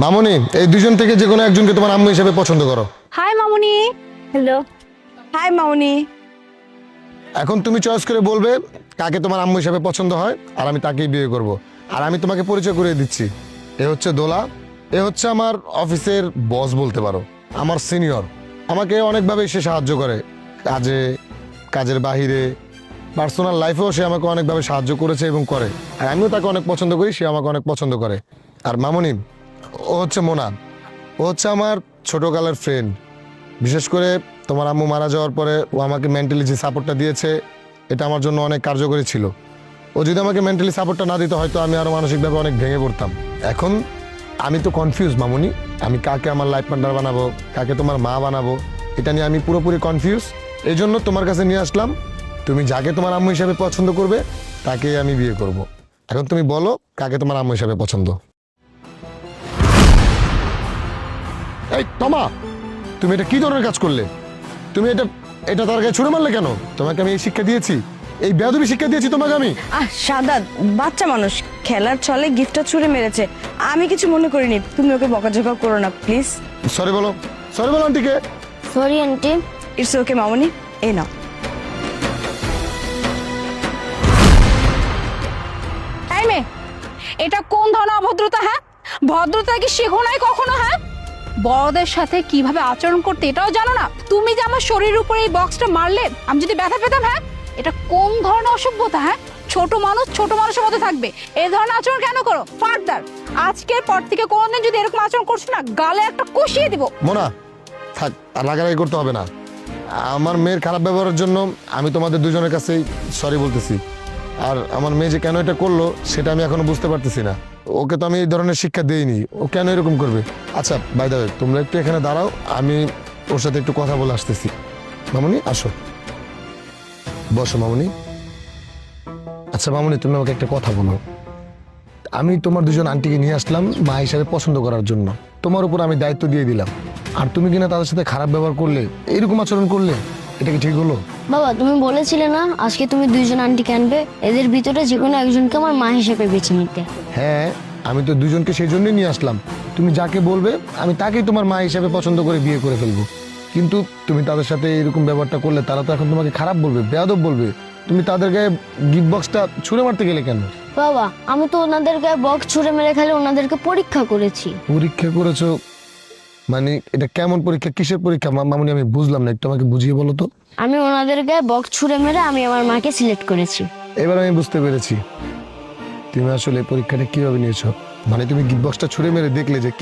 মামুনি, এই দুজন থেকে যে কোনো একজনকে তোমার আম্মু হিসেবে পছন্দ করো। হাই মামুনি। হ্যালো। হাই মামুনি। এখন তুমি চয়েস করে বলবে কাকে তোমার আম্মু হিসেবে পছন্দ হয়, আর আমি তাকেই বিয়ে করব। আর আমি তোমাকে পরিচয় করিয়ে দিচ্ছি, এ হচ্ছে দোলা। এ হচ্ছে আমার অফিসের বস বলতে পারো, আমার সিনিয়র। আমাকে অনেকভাবে সে সাহায্য করে, কাজে, কাজের বাহিরে, পার্সোনাল লাইফেও সে আমাকে অনেকভাবে সাহায্য করেছে এবং করে। আর আমিও তাকে অনেক পছন্দ করি, সে আমাকে অনেক পছন্দ করে। আর মামুনি, ও হচ্ছে মোনা। ও হচ্ছে আমার ছোটকালের ফ্রেন্ড। বিশেষ করে তোমার আম্মু মারা যাওয়ার পরে ও আমাকে মেন্টালি যে সাপোর্টটা দিয়েছে, এটা আমার জন্য অনেক কার্যকরী ছিল। ও যদি আমাকে মেন্টালি সাপোর্টটা না দিত, হয়তো আমি আরও মানসিকভাবে অনেক ভেঙে পড়তাম। এখন আমি তো কনফিউজ মামুনি, আমি কাকে আমার লাইফ পার্টনার বানাবো, কাকে তোমার মা বানাবো, এটা নিয়ে আমি পুরোপুরি কনফিউজ। এই জন্য তোমার কাছে নিয়ে আসলাম। তুমি যাকে তোমার আম্মু হিসাবে পছন্দ করবে তাকেই আমি বিয়ে করব। এখন তুমি বলো কাকে তোমার আম্মু হিসাবে পছন্দ। এই তমা, তুমি এটা কি ধরনের কাজ করলে? তুমি এটা এটা তার গায়ে ছুড়ে মারলে কেন? তোমাকে আমি এই শিক্ষা দিয়েছি, এই বেয়াদবি শিক্ষা দিয়েছি তোমাকে আমি? সাদাত বাচ্চা মানুষ, খেলার ছলে গিফটটা ছুঁড়ে মেরেছে। আমি কিছু মনে করিনি, তুমি ওকে বকাঝকা করো না প্লিজ। সরি বলো, সরি বলো আন্টিকে। Sorry aunty. ইটস ওকে মামুনি, এই নাও। এই মেয়ে, এটা কোন ধরনের অভদ্রতা? হ্যাঁ, ভদ্রতা কি শেখো নাই কখনো? হ্যাঁ, বড়দের সাথে কিভাবে আচরণ করতে এটাও জানো না? তুমি যে আমার শরীরের উপরে এই বক্সটা মারলে, আমি যদি ব্যথা পেতাম? হ্যাঁ, এটা কোন ধরনের অসভ্যতা? হ্যাঁ, ছোট মানুষ ছোট মানুষের মতো থাকবে, এই ধরনের আচরণ কেন করো? ফার্দার আজকের পর থেকে কোনোদিন যদি এরকম আচরণ করছো না, গালে একটা কষিয়ে দিব। মোনা থাক, আর রাগারাগি করতে হবে না। আমার মেয়ের খারাপ ব্যবহারের জন্য আমি তোমাদের দুজনের কাছেই সরি বলতেছি। আর আমার মেয়ে যে কেন এটা করলো সেটা আমি এখনো বুঝতে পারতেছি না। ওকে তো আমি এই ধরনের শিক্ষা দেইনি, ও কেন এরকম করবে? আচ্ছা বাই দ্য ওয়ে, তোমরা একটু এখানে দাঁড়াও, আমি ওর সাথে একটু কথা বলে আসতেছি। মামুনি আসো, বসো মামুনি। আচ্ছা মামুনি, তুমি আমাকে একটা কথা বলো। আমি তোমার দুজন আন্টিকে নিয়ে আসলাম মা হিসাবে পছন্দ করার জন্য, তোমার উপর আমি দায়িত্ব দিয়ে দিলাম, আর তুমি কিনা তাদের সাথে খারাপ ব্যবহার করলে, এরকম আচরণ করলে, এটা কি ঠিক হলো? বাবা, তুমি বলেছিলে না আজকে তুমি দুইজন আন্টিকে আনবে, এদের ভিতরে যে কোনো একজনকে আমার মা হিসেবে বেছে নিতে। হ্যাঁ, আমি তো দুজনকে সেই জন্যই নিয়ে আসলাম। তুমি যাকে বলবে আমি তাকেই তোমার মা হিসেবে পছন্দ করে বিয়ে করে ফেলবো। কিন্তু তুমি তাদের সাথে এরকম ব্যবহারটা করলে তারা তো এখন তোমাকে খারাপ বলবে, বেয়াদব বলবে। তুমি তাদের গায়ে গিফট বক্সটা ছুঁড়ে মারতে গেলে কেন? বাবা, আমি তো ওনাদের গায়ে বক্স ছুঁড়ে মেরে খালি ওনাদেরকে পরীক্ষা করেছি। পরীক্ষা করেছো? মানে এটা কেমন পরীক্ষা, কিসের পরীক্ষা মামুনি? আমি বুঝলাম না, একটু আমাকে বুঝিয়ে বলো তো। আমি ওনাদের গায়ে বক্স ছুঁড়ে মেরে আমি আমার মাকে সিলেক্ট করেছি। এবার আমি বুঝতে পেরেছি তুমি আসলে এই পরীক্ষাটা কিভাবে নিয়েছো। মানে তুমি গিফট বক্সটা ছুঁড়ে মেরে দেখলে যে কে